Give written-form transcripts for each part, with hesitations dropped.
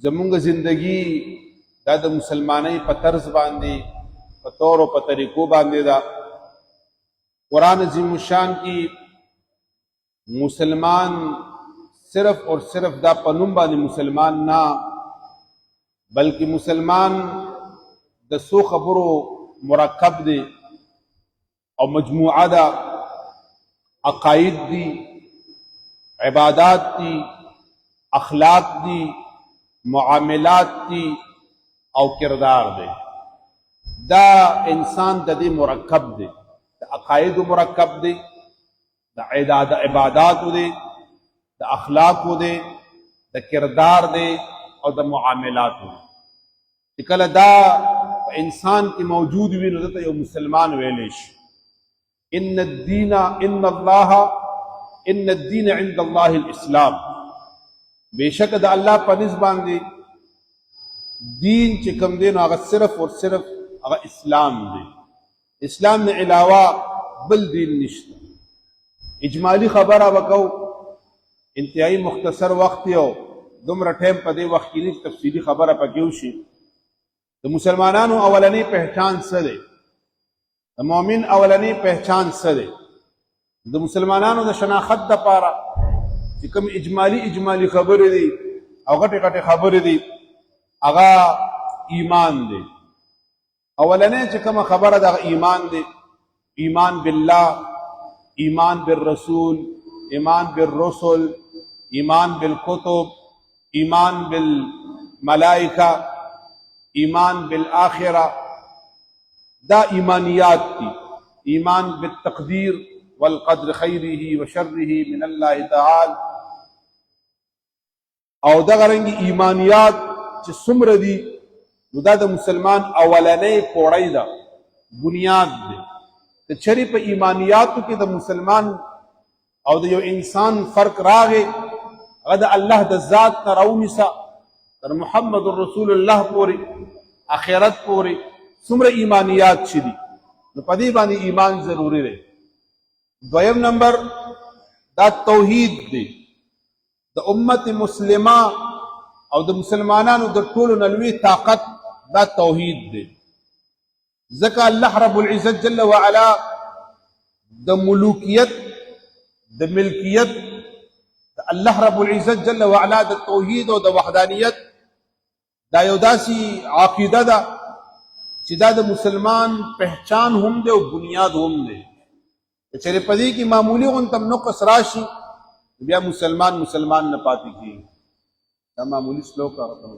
زمونږ زندگی دا د مسلمانۍ په طرز باندې په طور او په طریقو باندې دا قرآن عظیم الشان کی مسلمان صرف اور صرف دا پنوم باندې مسلمان نه بلکہ مسلمان د سو خبرو مرکب دی او مجموعه دا عقائد دی عبادات دی اخلاق دی معاملات دی او کردار دی دا انسان د دې مرکب دی د عقاید مرکب دی د عبادات دی د اخلاق دی د کردار دی او د معاملات دی کله دا انسان کی موجود وي نو ته یو مسلمان ویلې شي ان الدين عند الله الاسلام بیشک د الله په نسبت باندې دین چې کوم دین هغه صرف اور صرف هغه اسلام دی اسلام نه علاوه بل دین نشته اجمالی خبره وکاو انتهایی مختصر وخت یو دومره ټیم په دې وخت کې تفصیلی خبره پکې وشي د مسلمانانو اولنی پہچان څه دی د مؤمن اولنی پہچان څه دی د مسلمانانو د شناخت لپاره چې کوم اجمالی خبرې دي او غټه خبرې دي هغه ایمان دی اولنی چې کوم خبره د ایمان دی ایمان بالله ایمان بالرسول ایمان بالرسل ایمان بالکتب ایمان بالملائکہ ایمان بالآخرہ دا ایمانیات کی ایمان بالتقدیر والقدر خیره وشره من اللہ تعالی او دا غرنگی ایمانیات چې څومره دي نو دا د مسلمان اولنی پوړی ده بنیاد دی ته چری په ایمانیاتو کې د مسلمان او د یو انسان فرق راغی هغه د الله د ذات نه راونیسه تر محمد رسول الله پوری آخرت پوری څومره ایمانیات شي دي نو په دې باندې ایمان ضروری دی دویم نمبر دا توحید دی د امت مسلمه او د مسلمانانو د ټولو نلوي طاقت دا توحید دی ځکه الله رب العزت جل وعلا د ملوکیت د ملکیت الله رب العزت جل وعلا د توحید او د وحدانیت دا یو داسي عقیده ده چې دا د مسلمان پہچان هم دی او بنیاد هم دی چې په دې کې معمولی غونتم نقص راشي بیا مسلمان نه پاتې کیږي دا معمولی سلوک راته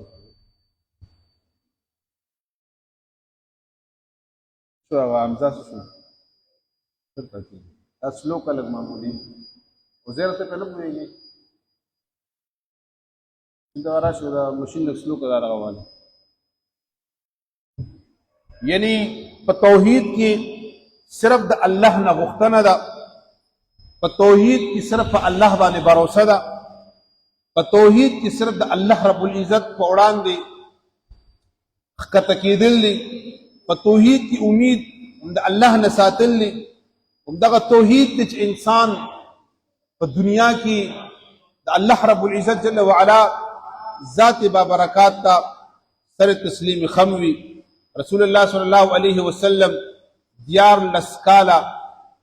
شو حمزه شو دا سلوک الګ معمولی وزیر ته په لږ ویږي دا راشه دا ماشین د سلوک دا راغواله یعنی په توحید کې صرف د الله نه غوښتنه ده په توحید کې صرف په الله باندې باور ده په توحید کې صرف د الله رب العزت په وړاندې ښکته کېدل دي په توحید کې امید د الله نه ساتل دي همدغه توحید چې انسان په دنیا کې د الله رب العزت جل وعلا ذات بابرکات تا سر تسلیم خموي رسول الله صلی الله علیه وسلم دیار لسکالا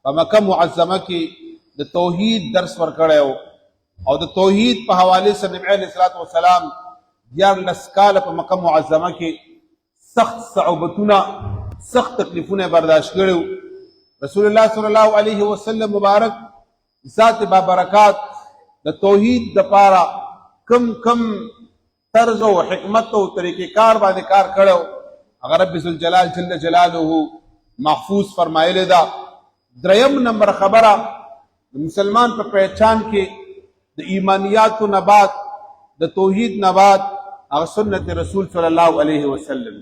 په مکه معظمه کې د توحید درس ورکړیو او د توحید په حواله سره نبی علیہ الصلوۃ والسلام دیار لسکالا په مکه معظمه کې سخت صعوبتونه سخت تکلیفونه برداشت کړو رسول الله صلی الله علیه وسلم مبارک ذات بابرکات د توحید د پاره کم طرز او حکمت او طریقې کار باندې کار کړو هغه رب ذوالجلال جل جلاله محفوظ فرمایلی دا دریم نمبر خبره مسلمان په پہچان کې د ایمانیات و نبات د توحید نبات هغه سنت رسول صلی الله علیه وسلم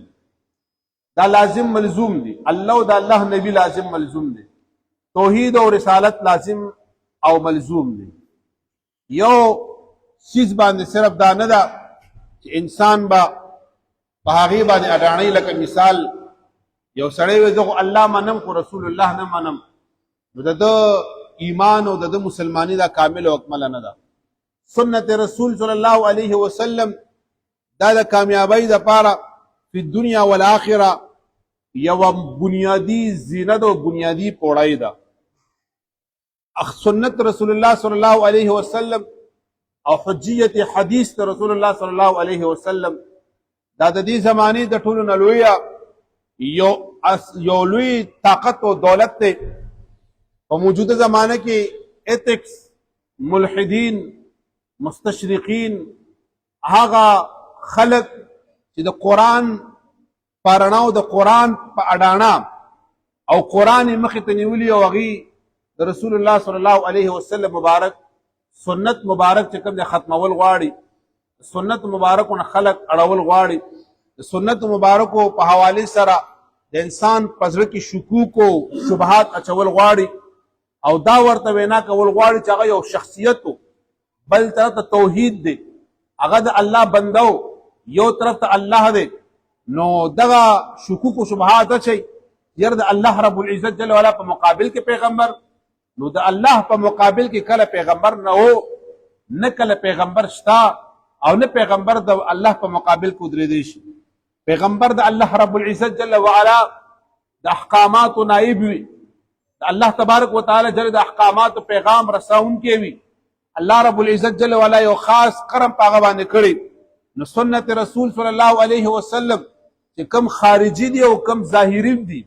دا لازم ملزوم دی الله او د الله نبی لازم ملزوم دی توحید او رسالت لازم او ملزوم دی یو چیز باندې صرف دا نه ده چې انسان با په هغه باندې اډانی لکه مثال یو سړی وي دغه الله منم خو رسول الله نه منم نو د ایمان او د مسلمانی دا کامل او اکمل نه ده سنت رسول صلی الله علیه وسلم دا د کامیابی دپاره فی الدنیا والآخره یوه بنیادی زینت او بنیادی پوړی ده. سنت رسول الله صلی الله علیه وسلم او حجیت حدیث د رسول الله صلی الله علیه وسلم دا د دې زمانې د ټولو نه لویه یو لوی طاقت او دولت دی. په موجوده زمانه کې ایتکس، ملحدین، مستشرقین، هغه خلق چې د قرآن په رڼا او د قرآن په اډاڼه او قرآن یې مخې ته نیولي او هغې د رسول الله صلی الله علیه وسلم مبارک سنت مبارک چې کوم دی ختمول غواړي، سنت مبارکو نه خلق اړول غواړي، د سنت مبارکو په حوالې سره د انسان په زړه کې شکوک او شبهات اچول غواړي او دا ورته وینا کول غواړي چې هغه یو شخصیت بل طرف ته توحید دی، هغه د الله بنده یو طرف ته الله دی. نو دغه شکوک او شبهات اچي یره د الله رب العزت جل وعلا په مقابل کې پیغمبر، نو د الله په مقابل کې کله پیغمبر نه و نه کله پیغمبر شتا او نه پیغمبر د الله په مقابل کې ودرېدی شي. پیغمبر د الله رب العزت جل وعلا د احکاماتو نائب وي، د الله تبارک وتعالی جل د احکاماتو پیغام رسونکی وي. الله رب العزت جل وعلا یو خاص کرم په هغه باندې کړی. نو سنت رسول صلی الله علیه وسلم چې کم خارجي دي او کم ظاهري دي،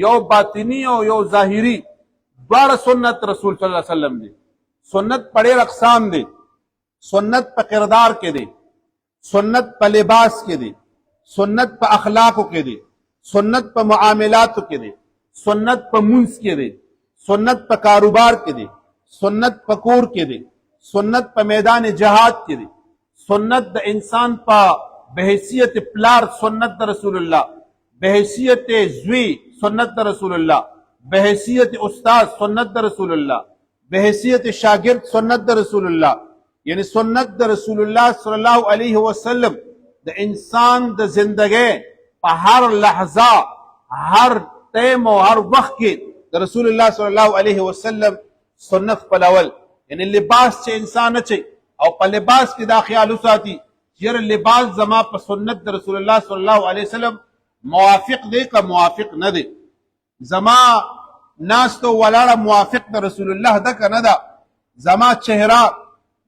یو باطنی او یو ظاهري، دواړه سنت رسول صلی الله علیه وسلم دی. سنت په ډېر اقسام دی. سنت په کردار کې دی، سنت په لباس کې دی، سنت په اخلاقو کې دی، سنت په معاملاتو کې دی، سنت په منځ کې دی، سنت په کاروبار کې دی، سنت په کور کې دی، سنت په میدان جهاد کې دی، سنت د انسان په بحیثیت پلار سنت د رسول الله، بحیثیت زوی سنت د رسول الله، بحیثیت استاد سنت د رسول الله، بحیثیت شاگرد سنت د رسول الله. یعنی سنت د رسول الله صلی الله علیه وسلم د انسان د زندګۍ په هر لحظه، هر ټیم او هر وخت کې د رسول الله صلی الله علیه وسلم سنت خپلول. یعنی لباس چې انسان اچي او په لباس کې دا خیال وساتي چې لباس زما په سنت د رسول الله صلی الله علیه وسلم موافق دی که موافق نه دی، زما ناستو ولاړه موافق د رسول الله ده که نه ده، زما چهره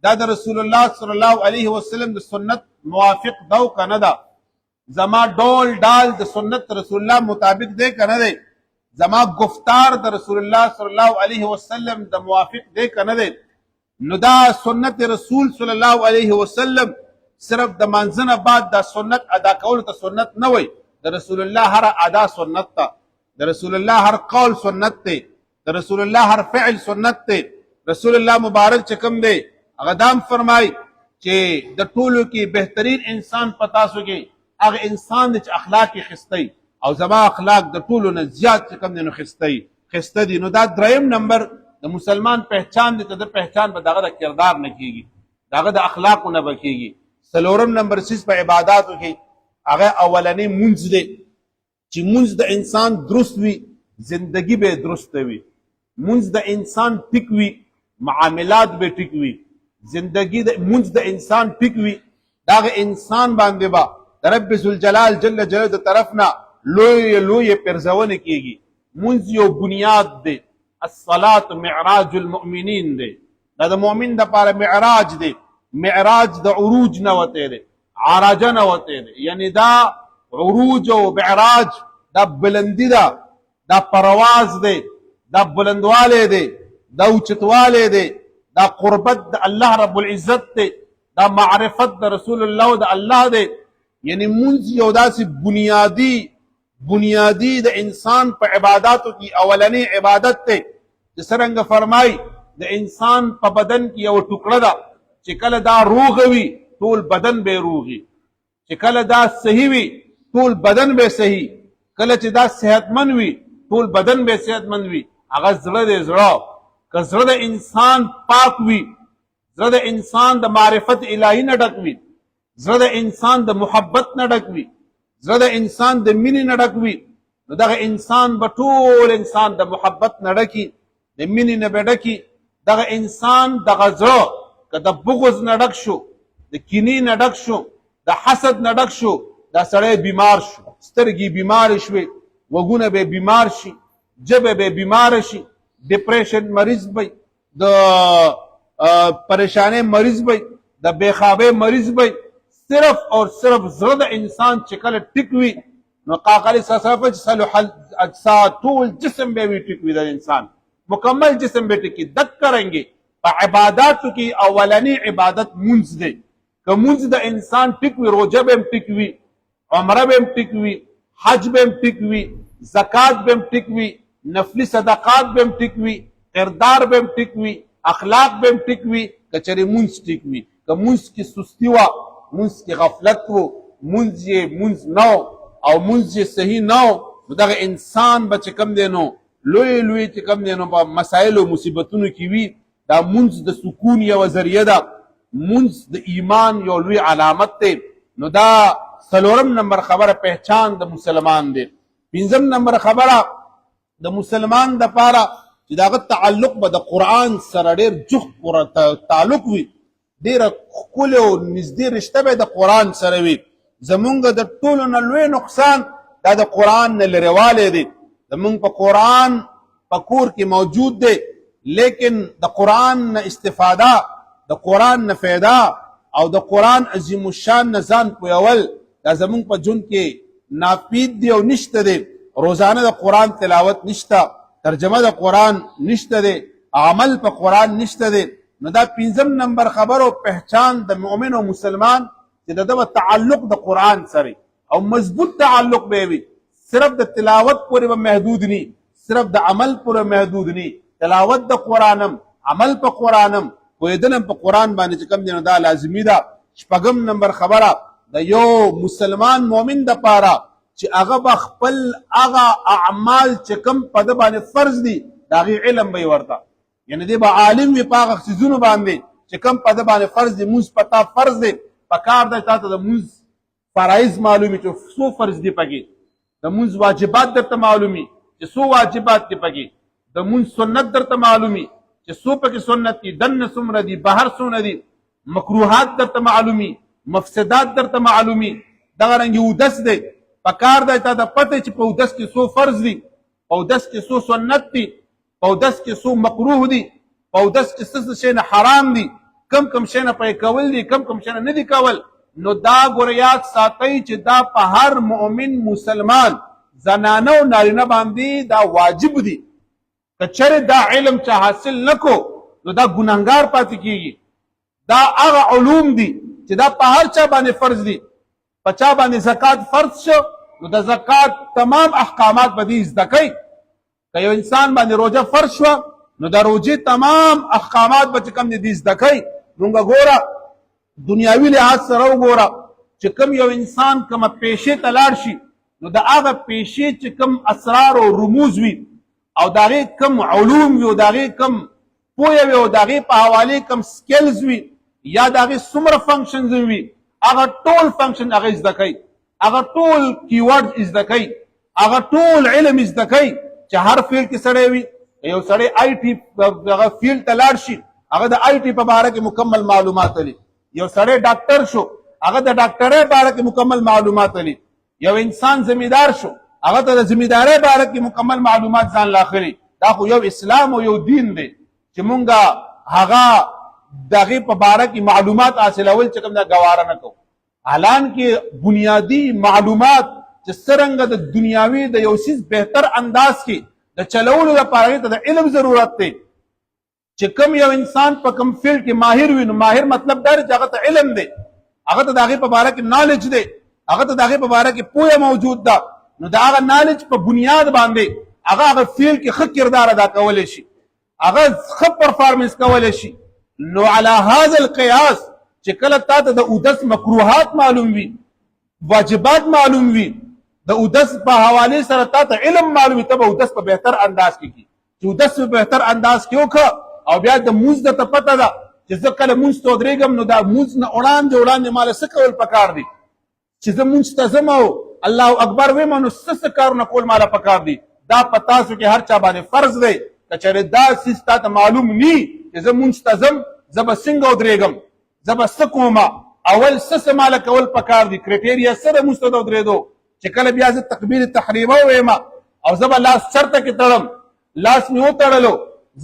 دا د رسول الله صلی الله علیه وسلم د سنت موافق ده او که نه ده، زما ډول ډال د سنت رسول الله مطابق دی که نه دی، زما گفتار د رسول الله صلی الله علیه وسلم د موافق دی که نه دی. نو دا سنت رسول صلی الله علیه وسلم صرف د منځنه بعد دا سنت ادا کول ته سنت نه وای، د رسول الله هر ادا سنت ته، د رسول الله هر قول سنت دی، د رسول الله هر فعل سنت دی. رسول الله مبارک چې کوم دی هغه دام فرمای چې د ټولو کې بهترین انسان په تاسو کې هغه انسان دی چې اخلاق یې خستی او زما اخلاق د ټولو نه زیات چې کوم دی نو خسته دي. نو دا دریم نمبر د مسلمان پہچان دی، ته د پہچان به دغه د کردار نه کېږي، دغه د اخلاقو نه به کېږي. څلورم نمبر سیز په عباداتو کې هغه اولنی منځ دی چې منځ د انسان درست وي زندگی به درست وي، منځ د انسان ټیک وي معاملات به ټیک وي، زندگی د منځ د انسان ټیک وي دغه انسان باندې به د رب ذوالجلال جل جلاله د طرف نه لوی پرزونه کېږي. منځ یو بنیاد دی، الصلاة معراج المؤمنین دی، دا د مؤمن دپاره معراج دی، معراج د عروج نه وتی دی، عراجه نه وتی دی. یعنی دا عروج او معراج دا بلندی ده، دا پرواز دی، دا بلندوالی دی، دا اوچتوالی دی، دا قربت د الله رب العزت دی، دا معرفت د رسول الله د الله دی. یعنی منځ یو داسې بنیادی د انسان په عباداتو کې اولنی عبادت دی چې څرنګه فرمای د انسان په بدن کې یو ټوکړه ده چې کله دا روغ وي ټول بدن به روغي، چې کله دا صحیح وي ټول بدن به صحیح، کله چې دا صحتمند وي ټول بدن به صحتمند وي. هغه زړه دی. زړه که زړه د انسان پاک وي، زړه د انسان د معرفت الهی نه ډک وي، زړه د انسان د محبت نه ډک وي، زړه د انسان د مینې نه ډک وي، نو دغه انسان به ټول انسان د محبت نه ډکي، د مینې نه به ډکي. دغه انسان دغه زړه که د بغض نه ډک شو، د کینې نه ډک شو، د حسد نه ډک شو، دا سړی بیمار شو، سترګې بیمار شوې، وګونه به بیمار شي، جبه به بیمار شي، ډیپریشن مریض وي، د پریشانۍ مریض وي، د بېخوابۍ مریض وي. صرف اور صرف زړه د انسان چې کله ټیک وي نو قاقلی صرف صلح الاجساد، ټول جسم به وي ټیک وي، د انسان مکمل جسم به ټیک دک کرنګي. په عباداتو کې اولنی عبادت منځ دی، که منځ د انسان ټیک وي، روزه به هم ټیک وي، عمره به هم ټیک وي، حج به هم ټیک وي، زکات به هم ټیک وي، نفلی صدقات به هم ټیک وي، کردار به هم ټیک وي، اخلاق به هم ټیک وي، که چېرې منځ ټیک وي. که منځ کې سستی وه، منځ کې غفلت و، منځ یې منځ نه او منځ یې صحیح نه و، نو دغه انسان به چې کوم دی نو لوی لوی چې کوم دی نو په مسایلو مصیبتونو کې وي. دا منځ د سکون یوه ذریعه ده، منځ د ایمان یو لوی علامت دی. نو دا څلورم نمبر خبره پہچان د مسلمان دی. پنځم نمبر خبره د مسلمان دپاره چې د هغه تعلق به د قرآن سره ډېر جوخت تعلق وي، ډېره ښکلې او نږدې رشته به د قرآن سره وي. زمونږ د ټولو نه لوی نقصان دا د قرآن نه لرېوالی دی. زمونږ په قرآن په کور کې موجود دی، لیکن د قرآن نه استفاده، د قرآن نه فایده او د قرآن عظیم الشان نه ځان پویول دا زمونږ په ژوند کې ناپید دی او نشته دی. روزانه د قرآن تلاوت نشته، ترجمه د قرآن نشته دی، عمل په قرآن نشته دی. نو دا پنځم نمبر خبر او پہچان د مؤمن او مسلمان چې د ده تعلق د قرآن سره او مضبوط تعلق به وي. صرف د تلاوت پورې به محدود نی، صرف د عمل پورې محدود نی، تلاوت د قرآنم، عمل په قرآنم، پوهېدل په قرآن باندې چې کوم دی نو دا لازمي ده. شپږم نمبر خبره د یو مسلمان مؤمن دپاره چې هغه به خپل هغه اعمال چې کوم په ده باندې فرض دي د هغې علم به یې ورته، یعنی دی به عالم وي په هغه څیزونو باندې چې کوم په ده باندې فرض دي. مونځ په تا فرض دی، په کار دی تا ته د مونځ فرایض معلومي چې څو فرض دي پکې، د مونځ واجبات درته معلومي چې څو واجبات دي پکې، د مونځ سنت درته معلومي چې څو پکې سنت دي، دننه څومره دي، بهر څونه دي، مکروهات درته معلومي، مفسدات درته معلومي. دغه رنګې اودس دی، په کار دی تا ته پته چې په اودس کې څو فرض دي، په اودس کې څو سنت دي، په اودس کې څو مکروه دي، په اودس کې څه شی نه حرام دي، کم کم شی نه پرې کول دي، کم کم شی نه دي کول. نو دا ګوره یاد ساتئ چې دا په هر مؤمن مسلمان زنانه او نارینه باندې دا واجب دي. که چېرې دا علم چا حاصل نکو نو دا ګناهګار پاتې کیږي. دا هغه علوم دي چې دا په هر چا باندې فرض دي. په چا باندې زکات فرض شو نو د زکات تمام احکامات به دې زده کوي. که یو انسان باندې روزه فرض شوه نو د روزې تمام احکامات به چې کوم دي زده کوي. مونږ ګوره دنیاوي لحاظ سره وګوره چې کوم یو انسان کومه پیشې ته لاړ شي نو د هغه پیشې چې کوم اسرار او رموز وي او د هغې کوم علوم وي او د هغې کوم پوهه وي او د هغې په حوالې کوم سکلز وي یا د هغې څومره فنکشنز وي هغه ټول فنکشن هغه زده کوي، هغه ټول کیورډ زده کوي، هغه ټول علم زده کوي. چې هر فیلډ کې سړی وي، یو سړی آی ټي هغه فیلډ ته لاړ شي هغه د آی ټي په باره کې مکمل معلومات لري. یو سړی ډاکټر شو هغه د ډاکټرۍ باره کې مکمل معلومات لري. یو انسان زمیندار شو هغه ته د زمیندارۍ باره کې مکمل معلومات ځان لا اخلي. دا خو یو اسلام او یو دین دی چې مونږ هغه د هغې په باره کې معلومات حاصلول چې کوم دا ګواره نه کوو. حالان کې بنیادي معلومات چې څرنګه د دنیاوي د یو څیز بهتر انداز کې د چلولو لپاره هغې ته د علم ضرورت دی. چې کوم یو انسان په کوم فیلډ کې ماهر وي نو ماهر مطلب دا دی چې هغه ته علم دی، هغه ته د هغې په باره کې نالج دی، هغه ته د هغې په باره کې پوهه موجود ده. نو د هغه نالج په بنیاد باندې هغه فیلډ کې ښه کردار ادا کولی شي، هغه ښه پرفارمنس کولی شي. نو علی هذا القیاس چې کله تا ته د اودس مکروهات معلوم وي، واجبات معلوم وي، د اودس په حوالې سره تا ته علم معلوم وي، ته به اودس په بهتر انداز کې کړي. چې اودس په بهتر انداز کې وکړه او بیا د مونځ درته پته ده چې زه کله مونځ ته ودرېږم نو دا مونځ نه وړاندې ماله څه کول پکار دي. چې زه مونځ ته ځم او الله اکبر ویم نو څه کارونه کول ماله پکار دي. دا په تاسو کې هر چا باندې فرض دی. که چېرې دا څیز تا ته معلوم ني چې زه مونځ ته ځم زه به څنګه ودرېږم، زه به څه کومه، اول څه مال کول پکار دي کرایټیریا سره مستدو درېدو چې کله بیا زه تکبیر تحریمه وایم او زه به لاس چرته کې تړم لاس مې وتړلو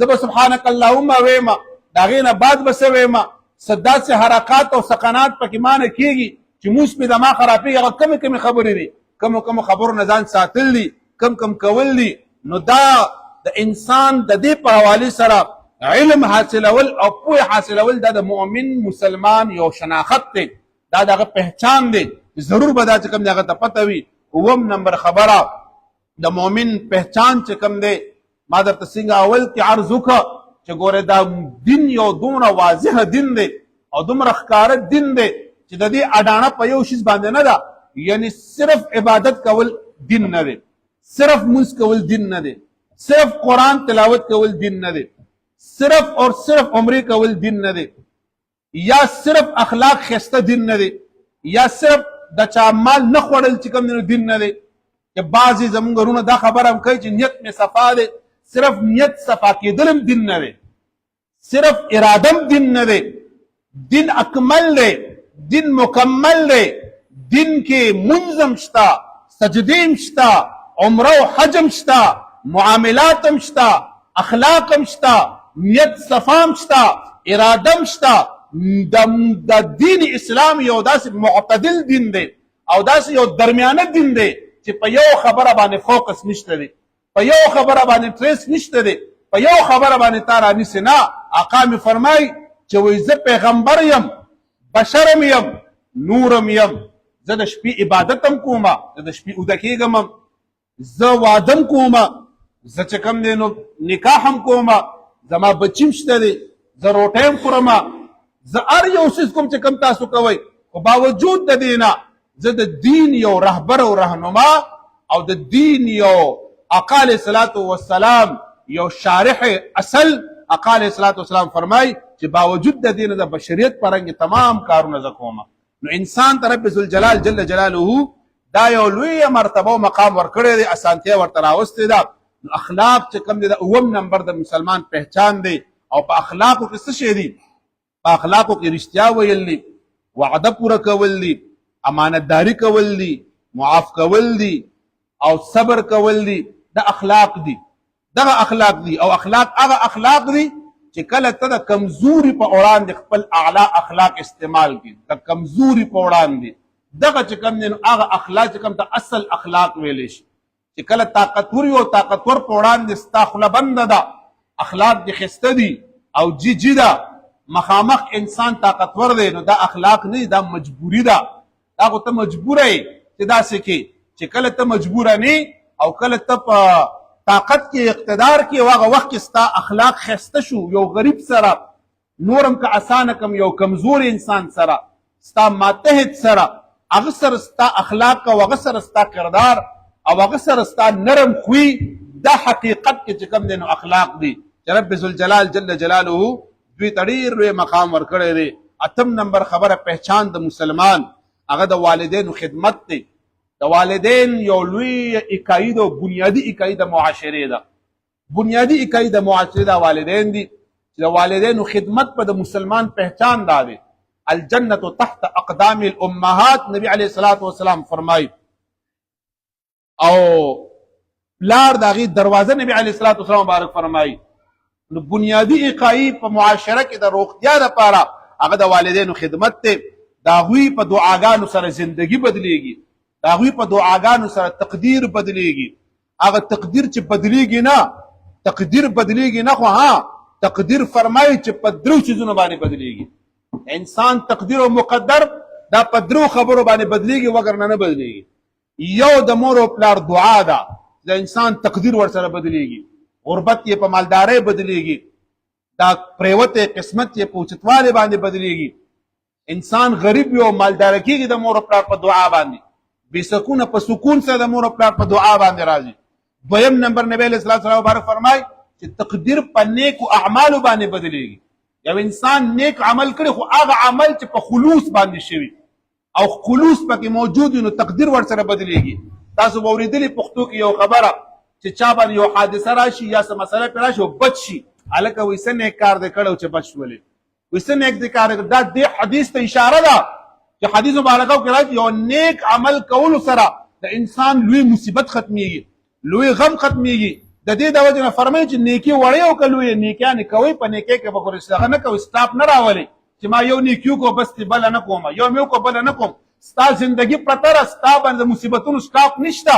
زه به سبحانک اللهم وایم د هغې نه بعد به څه وایم څه داسې حرکات او سکنات پکې مانه کېږي چې موس مې دماغ خرابېږي هغه کمې خبرې دي کمو خبرو نه ځان ساتل دي کم کول دي نو دا د انسان د دې په حوالې سره علم حاصلول او پوهه حاصلول دا د مؤمن مسلمان یو شناخت دی دا دغه پہچان دی ضرور به دا چې کوم دی هغه ته پته وي اووم نمبر خبره د مؤمن پہچان چې کوم دی ما درته څنګه اول کې عرض وکړه چې ګوره دا دین یو دومره واضح دین دی او دومره ښکاره دین دی چې د دې اډانه په یو شیز باندې نه ده یعنی صرف عبادت کول دین نه دی صرف منځ کول دین نه دی صرف قرآن تلاوت کول دین نه دی صرف اور صرف عمرې کول دین نه دی یا صرف اخلاق خسته دین نه دی یا صرف د چا مال نه خوړل چې کوم دین نه دی چې بعضې زمونږ وروڼه دا خبره هم کوي چې نیت مې صفا دی صرف نیت صفا کېدل هم دین نه دی صرف اراده هم دین نه دی دین اکمل دی دین مکمل دی دین کې منځ هم شته سجدې هم شته عمره او حج هم شته معاملات هم شته اخلاق هم شته نیت صفام شته ارادم شته د دین اسلام یو داسې معتدل دین دی او داسې یو درمیانه دین دی چې په یو خبره باندې فوکس نشته دی په یو خبره باندې ټریس نشته دی په یو خبره باندې تا رانیسي نه آقا مې فرمایي چې وایي زه پیغمبر یم بشرم یم نورم یم زه د شپې عبادت هم کومه زه د شپې اوده کېږم هم زه وادم کومه زه چې کوم دی نو نکاح هم کومه زما بچیم شته دی زه روټۍ هم خورمه زه هر یو څیز کوم چې کوم تاسو کوئ خو باوجود د دې نه زه د دین یو رهبر او رهنما او د دین یو آقا علیه الصلاة والسلام یو شارح اصل آقا علیه الصلاة والسلام فرمای چې باوجود د دې نه د بشریت په رنګ تمام کارونه زه کومه نو انسان ته رب ذوالجلال جل جلاله دا یو لویه مرتبه او مقام ورکړی دی اسانتیا ورته راوستې ده نو اخلاق چې کوم دی د اووم نمبر د مسلمان پہچان دی او په اخلاقو کې څه شی دی په اخلاقو کې رښتیا ویل دي وعده پوره کول دي امانتداري کول دي معاف کول دي او صبر کول دي دا اخلاق دي دغه اخلاق دي او اخلاق هغه اخلاق دي چې کله ته د کمزوري په وړاندې خپل اعلی اخلاق استعمال کړي د کمزوري په وړاندې دغه چې کوم دی نو هغه اخلاق چې کوم ته اصل اخلاق ویلی شي چې کله طاقتور یو طاقتور په وړاندې ستا خوله بنده ده اخلاق دې ښایسته دي او جي ده مخامخ انسان طاقتور دی نو دا اخلاق نه دا مجبوري ده دا خو ته مجبوره یې چې داسې کې چې کله ته مجبوره نه او کله ته په طاقت کې اقتدار کې هغه وخت کې ستا اخلاق ښایسته شو یو غریب سره نورم که اسانه کم یو کمزور انسان سره ستا ماتحت سره هغه سره ستا اخلاق او هغه سره ستا کردار او هغه سره ستا نرم خوی دا حقیقت کې چې کوم دی نو اخلاق دي چې رب ذوالجلال جل جلاله دوی ته ډېر لوی مقام ورکړی دی اتم نمبر خبره پہچان د مسلمان هغه د والدینو خدمت دی د والدین یو لوی اکائی ده بنیادي اکائی د معاشرې ده بنیادي اکائی د معاشرې ده والدین دي چې د والدینو خدمت په د مسلمان پہچان دا دی الجنة تحت اقدام الامهات نبی علیه الصلاة والسلام فرمایي او پلار د هغې دروازه نبی علیه الصلاة والسلام مبارک فرمایي نو بنیادي اقایي په معاشره کې د روغتیا دپاره هغه د والدینو خدمت دی د هغوی په دعاګانو سره زندگی بدلیږي د هغوی په دعاګانو سره تقدیر بدلیږي هغه تقدیر چې بدلیږي نه تقدیر بدلیږي نه خو ها تقدیر فرمایي چې په درو چیزونو باندې بدلیږي انسان تقدیر او مقدر دا په درو خبرو باندې بدلیږي وګرنه نه بدلیږي یو د مور او پلار دعا ده د انسان تقدیر ورسره بدلیږي غربت یې په مالدارۍ بدلیږي دا پریوت قسمت یې په اوچتوالي باندې بدلیږي انسان غریب یو مالداره کېږي د مور او پلار په دعا باندې بې سکونه په سکون سره د مور او پلار په دعا باندې راځي دویم نمبر نبی علیه الصلاة والسلام مبارک فرمایي چې تقدیر په نیکو اعمالو باندې بدلیږي یو انسان نیک عمل کړي خو هغه عمل چې په خلوص باندې شوي او خلوص پکې موجود وي نو تقدیر ورسره بدلیږي تاسو به اورېدلي پښتو کې یو خبره چې چا باندې یو حادثه راشي یا څه مسله پرې راشي او بچ شي هلکه وایي څه نیک کار دی کړی چې بچ شولې وایي څه نیک دی کار دا دې حدیث ته اشاره ده چې حدیث مبارکو کې راځي یو نیک عمل کول سره د انسان لوی مصیبت ختميږي، لوی غم ختميږي. د دې د وجه نه فرمایي چې نیکی وړي او کلوې نیکیان کوي، په نیکی کې به ګورستغه نه کوي، سټاپ نه راولي چې ما یو نیکیو کو بس بل نه کوم، یو میو کو بل نه کوم. ستا زندگی پرتر ستا باندې مصیبتونو سټاپ نشته،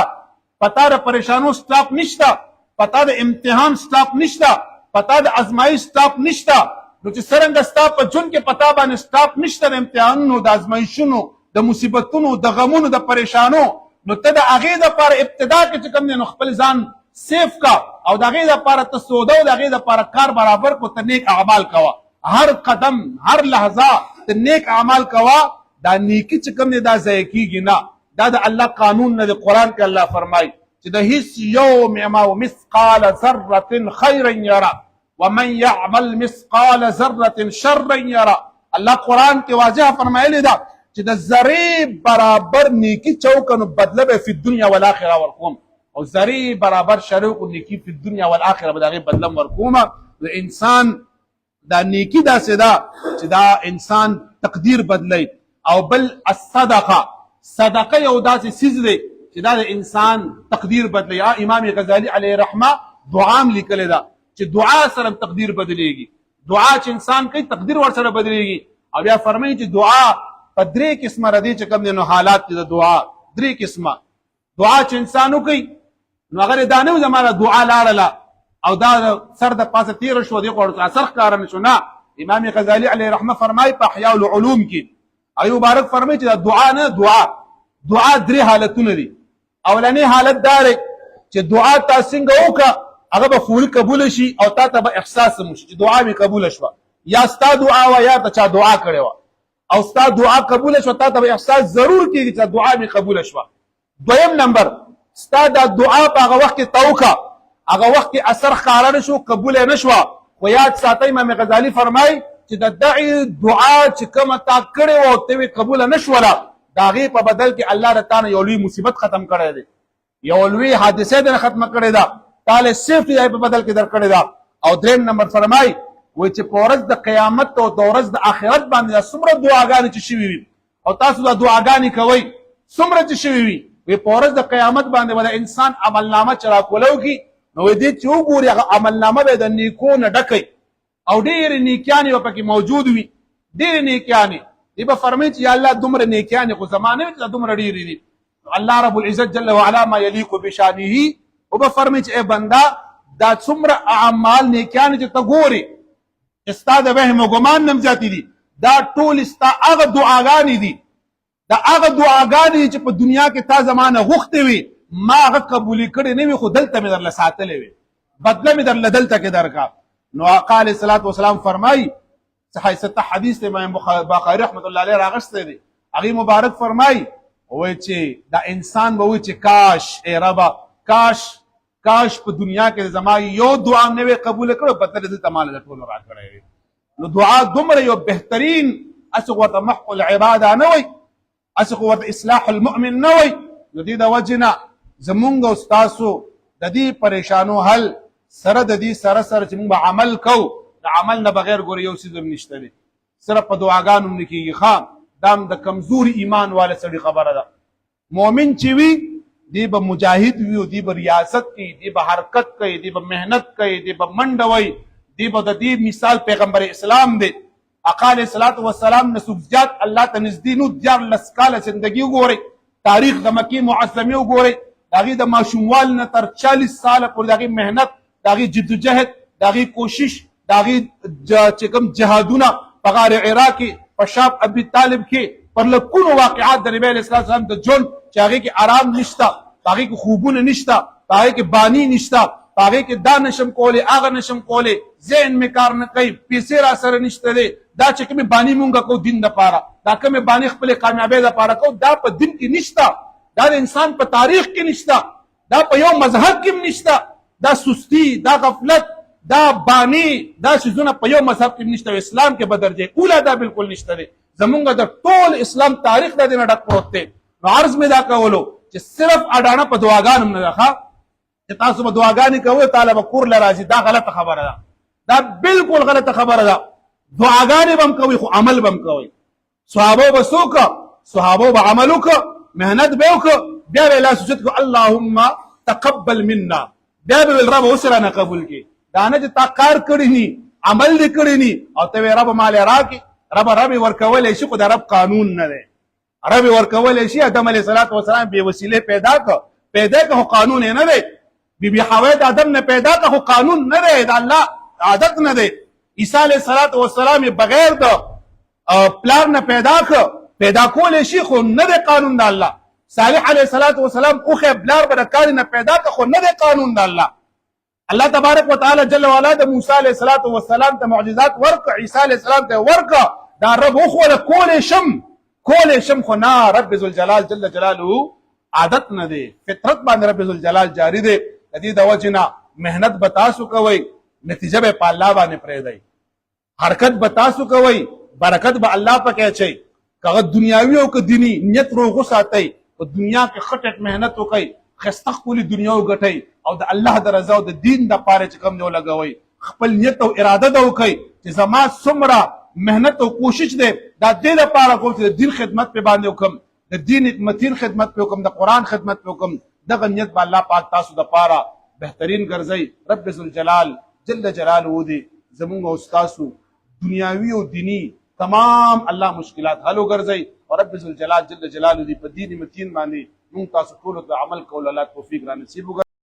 پتا د پریشانو سټاپ نشته، پتا د امتحان سټاپ نشته، پتا د ازمایش سټاپ نشته. نو چې څرنګه ستا په جون کې پتا باندې سټاپ نشته د امتحانونو، د ازمایشونو، د مصیبتونو، د غمونو، د پریشانو، نو ته د هغې دپاره ابتدا کې چې کوم دی نو خپل ځان سیف کا او د هغې دپاره ته سوده او د هغې دپاره کار برابر کو، ته نیک اعمال کوه. هر قدم هر لحظه ته نیک اعمال کوه. دا نیکی چې کوم دی دا ضایع کیږي نه، دا د الله قانون نه دی. قرآن کې الله فرمایي چې د هیڅ یو ما مثقال ذره خیرا یره ومن یعمل مثقال ذره شرا یره. الله قرآن کې واضح فرمایلی ده چې د ذرې برابر نیکی چوکنو بدله به فی الدنیا والآخره ورکوم، او ذرې برابر شروع نیکی فی الدنیا والآخره به د هغې بدله ورکومه. د انسان دا نیکی داسې ده چې دا انسان تقدیر بدلی. او بل الصدقه، صدقه یو داسې څیز دی چې دا د انسان تقدیر بدلی. امام غزالی علیه رحمه دعا هم لیکلې ده چې دعا سره تقدیر بدلیږي. دعا چې انسان کوي تقدیر ورسره بدلیږي. او بیا فرمایي چې دعا په درې قسمه ردی چې کوم دی نو حالات دي د دعا درې قسمه. دعا چې انسان وکړي نو هغه دا نه زمانه دعا لاړله او دا سر د پاسه تیر شو دی غوړ اثر ښکاره نه شو. نه، امام غزالی علیه رحمه فرمایي په احیاء العلوم کې ایوب مبارک فرمایي چې دا دعا نه، دعا درې حالتونه دي. اولنی حالت دا دی چې دعا تا څنګه وکړه هغه به فوري قبول شي او تا ته به احساس وشي چې دعا مې قبول شوه، یا ستا دعا وه یا ته چا دعا کړې وه او ستا دعا قبول شوه، تا ته به احساس ضرور کېږي چې دعا مې قبول شوه. دویم نمبر، ستا دا دعا په هغه وخت کې ته وکړه، هغه وخت کې اثر ښکاره نه شو، قبول یې نه شوه، خو یاد ساتئ امام غزالي فرمایي چې د دغې دعا چې کومه تا کړې وه او ته یې قبوله نه شوله، د هغې په بدل کې الله د تا نه یو لوی مصیبت ختم کړی دی، یو لوی حادثه دې نه ختمه کړې ده، تا له سیفټي ځای په بدل کې در کړې ده. او دریم نمبر فرمایي وایي چې په ورځ د قیامت او د ورځ د آخرت باندې دا څومره دعاګانې چې شوي وي او تاسو دا دعاګانې کوئ څومره چې شوي وي، وایي په ورځ د قیامت باندې به د انسان عملنامه چې راکولو کي نو وایي دې چې وګوري هغه عملنامه به د نیکو نه ډکوي او ډېرې نیکیانې به پکې موجود وي، ډېرې نیکیانې. دې به فرمایي چې یا الله دومره نیکیانې خو زما نه وي چې دا دومره ډېرې دي. الله رب العزت جل وعلا ما یلیق بشانه او به فرمایي چې ای بنده دا څومره اعمال نیکیانې چې ته ګورې چې ستا د وهم او ګمان نه هم زیاتې دي، دا ټول ستا هغه دعاګانې دي، دا هغه دعاګانې چې په دنیا کې تا زما نه غوښتې وي، ما هغه قبولې کړې نه وي خو دلته مې درله ساتلې وي، بدله مې درله دلته کې درکړه. نو آقا علیه الصلاة والسلام فرمایي څه حدیث دی امام بخاري رحمت الله علیه راغستی دی، هغې مبارک فرمایي وایي چې دا انسان به وایي چې کاش ای ربه کاش په دنیا کې زما یو دعا نه وي قبوله کړو بدله دلته ماله د ټولو راکړی وي. نو دعا دومره یو بهترین هسې خو ورته محق العباده نه وایي، هسې خو ورته اصلاح المؤمن نه وایي. نو دې د وجې نه زمونږ او ستاسو د دې پریشانو حل سره د دې سره چې موږ به عمل کوو، د عمل نه بغیر ګورې یو څیز هم نشته دی، صرف په دعاګانو نه کېږي. ښه دا هم د کمزوري ایمان والا سړي خبره ده. مؤمن چې وي دی به مجاهد وي او دی به ریاست کوي، دی به حرکت کوي، دی به محنت کوي، دی به منډه وي، دی به د دې مثال پیغمبر اسلام دی آقا علیه الصلاة والسلام نه څوک زیات الله ته نږدې نو 14 کاله زندګي وګورئ، تاریخ د مکې معظمې وګورئ، د هغې د ماشوموال نه تر 40 ساله پورې د هغې محنت، د هغې جدوجهد، د هغې کوشش، د هغې چې کوم جهادونه په غار عراق کې، په شام ابي طالب کې، پر لکونو واقعات د نبی علیه السلام د ژوند چې هغې کې آرام نشته، په هغې کې خوبونه نشته، په هغې کې بانی نشته، په هغې کې دا نشم کولی هغه نشم کولی، ذهن مې کار نه کوي، پیسې را سره نشته دی، دا چې کومې باني مونږ کوو دین دپاره، دا کومې باني خپلې کامیابۍ دپاره کوو، دا په دین کې نشته، دا د انسان په تاریخ کې نشته، دا په یو مذهب کې هم نشته، دا سستی، دا غفلت، دا بانی، دا څیزونه په یو مذهب کې نشته، اسلام کې به درجه اوله دا بالکل نشته دی. زمونږ د ټول اسلام تاریخ د دې نه ډک پروت دی. نو عرض مې دا کولو چې صرف اډانه په دعاګانو نه ده ښه چې تاسو به دعاګانې کوئ تعالی به کور له راځي، دا غلطه خبره ده، دا بالکل غلطه خبره ده. دعاګانې به هم کوئ خو عمل به هم کوئ. صحابه به څه وکړه صحابه به عمل وکړه مهنت به وکړه بیا به الله سجد کو اللهم تقبل منا بیا به رب وسره نه قبول کی دا نه چې تا کار کړی ني عمل دې کړی ني او ته رب مال راکې رب ورکول شي خو د رب قانون نه دی رب ورکول شي آدم علیه السلام به وسیله پیدا که قانون نه دی بی حوا د آدم نه پیدا که خو قانون نه دی د الله عادت نه دی عیسی علیه السلام بغیر د پلان نه پیدا کول شي خو نه دی قانون د الله صالح علیه السلام او خه بلار برکار نه پیدا که خو نه دی قانون د الله الله تبارک وتعالى جل وعلا د موسی علیه السلام ته معجزات ورک عیسی علیه السلام ته ورک دا رب خو کول شم خو نه رب ذل جلال جل جلاله عادت نه دی فطرت باندې رب ذل جلال جاری دی د دې د وجنه مهنت بتاسو کوي نتیجه به په الله باندې پرې دی حرکت بتاسو کوي برکت به الله پکې اچي کغه دنیاوی او که دینی نیت روغو ساتي په دنیا کې خټک مهنت وکي خستخولي دنیا وګټي او د الله د رضا او د دین د پاره چې کوم نه لګوي خپل نیت او اراده دا وکي چې زما سمرا مهنت او کوشش دې دا دې لپاره کوم چې دین خدمت په باندې وکم د دین متین خدمت په وکم د قران خدمت په وکم دغه نیت به الله پاک تاسو د پاره بهترین ګرځي رب ذل جلال جل جلاله دې زموږ او تاسو دنیاوی او دینی تمام الله مشکلات حل وګرځي او رب ذل جلال جل جلاله دې په دین متین باندې موږ تاسو ټول د عمل کول الله توفیق را نصیب